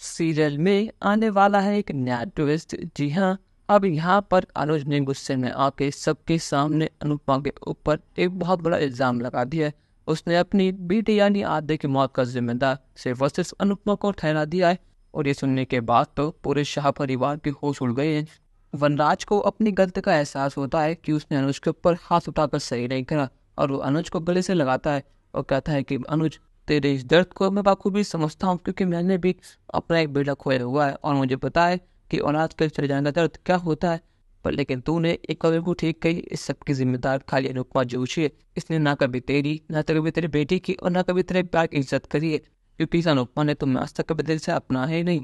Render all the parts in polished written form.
Serial में आने वाला है एक नया ट्विस्ट। जी हाँ, अब यहाँ पर अनुज ने गुस्से में आके सबके सामने अनुपमा के ऊपर एक बहुत बड़ा इल्जाम लगा दिया है। उसने अपनी बेटी यानी आद्या की मौत का जिम्मेदार सिर्फ और सिर्फ अनुपमा को ठहरा दिया है। और ये सुनने के बाद तो पूरे शाह परिवार के होश उड़ गए हैं। वनराज को अपनी गलती का एहसास होता है कि उसने अनुज के ऊपर हाथ उठाकर सही नहीं करा, और वो अनुज को गले से लगाता है और कहता है कि अनुज, तेरे इस दर्द को मैं बाखूबी समझता हूँ, क्योंकि मैंने भी अपना एक बेटा खोया हुआ है और मुझे पता है कि औलाद के चले जाने का दर्द क्या होता है। पर लेकिन तूने एक कदम को ठीक कही, इस सब की जिम्मेदार खाली अनुपमा जोशी है। इसने ना कभी तेरी, ना तो कभी तेरे बेटी की, और ना कभी तेरे प्यार की इज्जत करी है, क्योंकि इस अनुपमा ने तुम्हें आज तक कभी दिल से अपना है ही नहीं।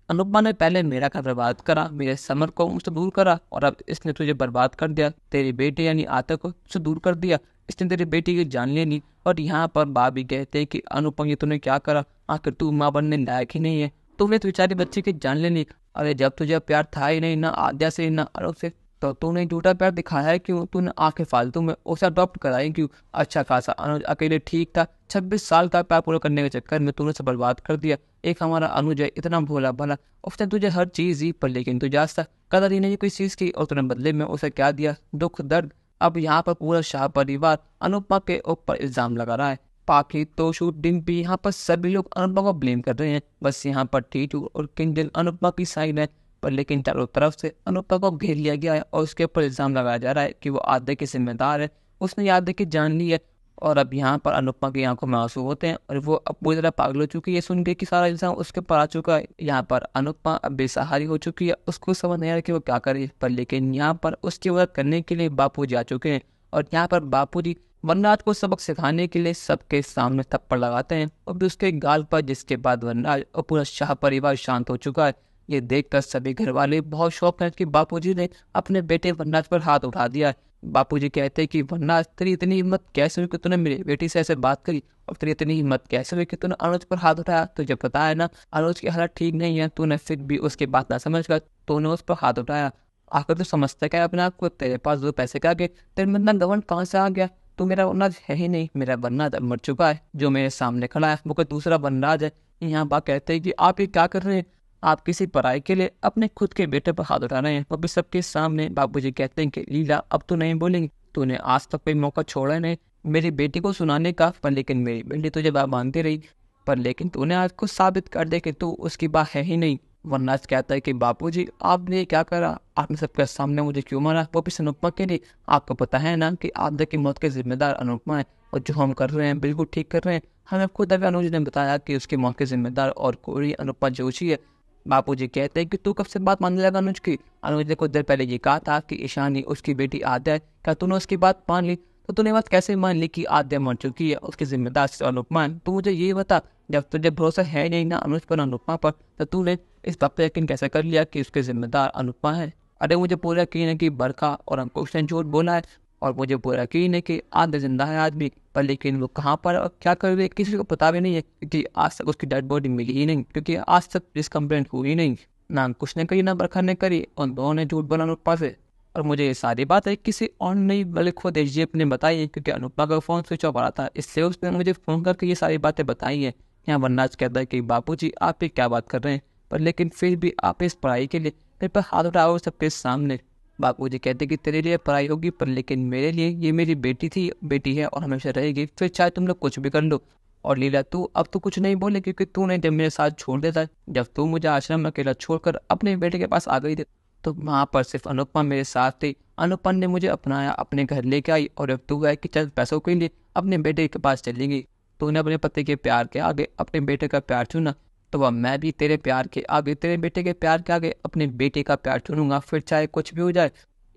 अनुपमा ने पहले मेरा घर बर्बाद करा, मेरे समर को मुझसे दूर करा, और अब इसने तुझे बर्बाद कर दिया। तेरी बेटी यानी आतक को मुझसे दूर कर दिया। इसने तेरी बेटी की जान ले ली। और यहाँ पर बाप भी कहते हैं कि अनुपम, ये तूने क्या करा? आखिर तू माँ बनने लायक ही नहीं है। तूने तो बेचारी बच्चे की जान ले ली। अरे जब तुझे प्यार था ही नहीं, ना आद्या से ना अरुण से, तो तूने झूठा प्यार दिखाया है क्यों? तूने आंखें फालतू में उसे अडॉप्ट कराई क्यों? अच्छा खासा अनुज अकेले ठीक था, 26 साल का प्यार पूरा करने के चक्कर में तूने उसे बर्बाद कर दिया। एक हमारा अनुज है, इतना भोला भला, उसने तुझे हर चीज दी, पर लेकिन तुझे आज तक कदर ही नहीं कोई चीज की, और तूने बदले में उसे क्या दिया? दुख, दर्द। अब यहाँ पर पूरा शाह परिवार अनुपमा के ऊपर इल्जाम लगा रहा है। पाखी, तोशु, डिम्पी, यहाँ पर सभी लोग अनुपमा को ब्लेम कर रहे हैं। बस यहाँ पर टीटू और किंजल अनुपमा की साइड है। पर लेकिन चारों तरफ से अनुपमा को घेर लिया गया है और उसके ऊपर इल्जाम लगाया जा रहा है कि वो आद्या की जिम्मेदार है, उसने आद्या की जान ली है। और अब यहाँ पर अनुपमा की आंखों में आंसू होते हैं और वो अब पूरी तरह पागल हो चुकी है सुन के कि सारा इल्जाम उसके ऊपर आ चुका है। यहाँ पर अनुपमा अब बेसहारी हो चुकी है, उसको समझ नहीं आ रहा कि वो क्या करे। पर लेकिन यहाँ पर उसकी मदद करने के लिए बापूजी आ चुके हैं, और यहाँ पर बापूजी वनराज को सबक सिखाने के लिए सबके सामने थप्पड़ लगाते हैं और भी उसके गाल पर, जिसके बाद वनराज और पूरा शाह परिवार शांत हो चुका है। ये देखकर सभी घर वाले बहुत शौक हैं कि बापूजी ने अपने बेटे वनराज पर हाथ उठा दिया है। बापूजी कहते हैं कि वनराज, तेरी इतनी हिम्मत कैसे हुई कि तूने मेरी बेटी से ऐसे बात करी, और तेरी इतनी हिम्मत कैसे हुई कि तूने अनुज पर हाथ उठाया? तुझे पता है ना अनुज की हालत ठीक नहीं है, तूने फिर भी उसकी बात ना समझकर तूने उस पर हाथ उठाया। आखिर तू समझता क्या है अपने आप को? तेरे पास दो पैसे क्या गए? तेरे में इतना घमंड कहाँ से आ गया? तू मेरा वनराज है ही नहीं। मेरा वनराज अब मर चुका है। जो मेरे सामने खड़ा है वो कोई दूसरा वनराज है। यहाँ बात कहते हैं कि आप ये क्या कर रहे हैं? आप किसी पराई के लिए अपने खुद के बेटे पर हाथ उठा रहे हैं, वो भी सबके सामने। बाबूजी कहते हैं कि लीला, अब तो नहीं बोलेंगे। तूने आज तक कोई मौका छोड़ा नहीं मेरी बेटी को सुनाने का, पर लेकिन मेरी बेटी तुझे बात मानती रही। पर लेकिन तूने आज को साबित कर दे कि तू उसकी बात है ही नहीं। वरनाज कहता है कि बापूजी, आपने क्या करा? आपने सबके सामने मुझे क्यों मारा, वो भी अनुपमा के लिए? आपको पता है ना कि आद्या की मौत के जिम्मेदार अनुपमा है, और जो हम कर रहे हैं बिल्कुल ठीक कर रहे हैं। हमें खुद अभी अनुज ने बताया कि उसकी मौत के जिम्मेदार और कोई अनुपमा जोशी है। बापूजी कहते हैं कि तू कब से बात मानने लगा अनुज की? अनुज ने कुछ देर पहले ये कहा था कि ईशानी उसकी बेटी आद्या है। क्या तूने उसकी बात मान ली? तो तूने बात कैसे मान ली कि आद्या मर चुकी है, उसकी जिम्मेदार अनुपमा है? तू मुझे ये बता, जब तुझे भरोसा है नहीं ना अनुज पर, अनुपमा पर, तो तूने इस बात पर यकीन कैसे कर लिया कि उसके जिम्मेदार अनुपमा है? अरे मुझे पूरा यकीन है कि बरखा और अंकुश ने झूठ बोला है, और मुझे पूरा यकीन है कि आद्या जिंदा है आज भी। पर लेकिन वो कहाँ पर और क्या कर रही है किसी को पता भी नहीं है, क्योंकि आज तक उसकी डेड बॉडी मिली ही नहीं, क्योंकि आज तक पुलिस कंप्लेंट हुई नहीं। ना अंकुश ने करी ना बरखा ने करी, और दोनों ने झूठ बोला अनुपमा से। और मुझे ये सारी बातें किसी और नहीं बल्कि खुद एसडीएफ ने बताई है, क्योंकि अनुपमा का फ़ोन स्विच ऑफ आ रहा था, इसलिए उसने मुझे फ़ोन करके ये सारी बातें बताई हैं। यहाँ वनराज कहता है कि बापूजी, आप ये क्या बात कर रहे हैं? पर लेकिन फिर भी आप इस पढ़ाई के लिए मेरे पर हाथ उठाओ सबके सामने। बापूजी कहते कि तेरे लिए पढ़ाई होगी, पर लेकिन मेरे लिए ये मेरी बेटी थी, बेटी है और हमेशा रहेगी, फिर चाहे तुम लोग कुछ भी कर लो। और लीला, तू अब तो कुछ नहीं बोले, क्योंकि तूने जब मेरे साथ छोड़ देता, जब तू मुझे आश्रम में अकेला छोड़कर अपने बेटे के पास आ गई थी, तो वहाँ पर सिर्फ अनुपमा मेरे साथ थी। अनुपमा ने मुझे अपनाया, अपने घर लेके आई, और अब तू है कि चल पैसों के लिए अपने बेटे के पास चली गई। तूने अपने पति के प्यार के आगे अपने बेटे का प्यार चुना, तो वह मैं भी तेरे प्यार के आगे, तेरे बेटे के प्यार के आगे अपने बेटे का प्यार चुनूंगा, फिर चाहे कुछ भी हो जाए।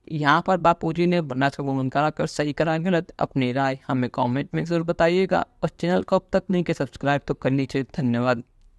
यहाँ पर बापूजी ने वरनाज का गुणगान कराकर सही करा गलत, अपनी राय हमें कमेंट में जरूर बताइएगा, और चैनल को अब तक नहीं किया सब्सक्राइब तो करनी चाहिए। धन्यवाद।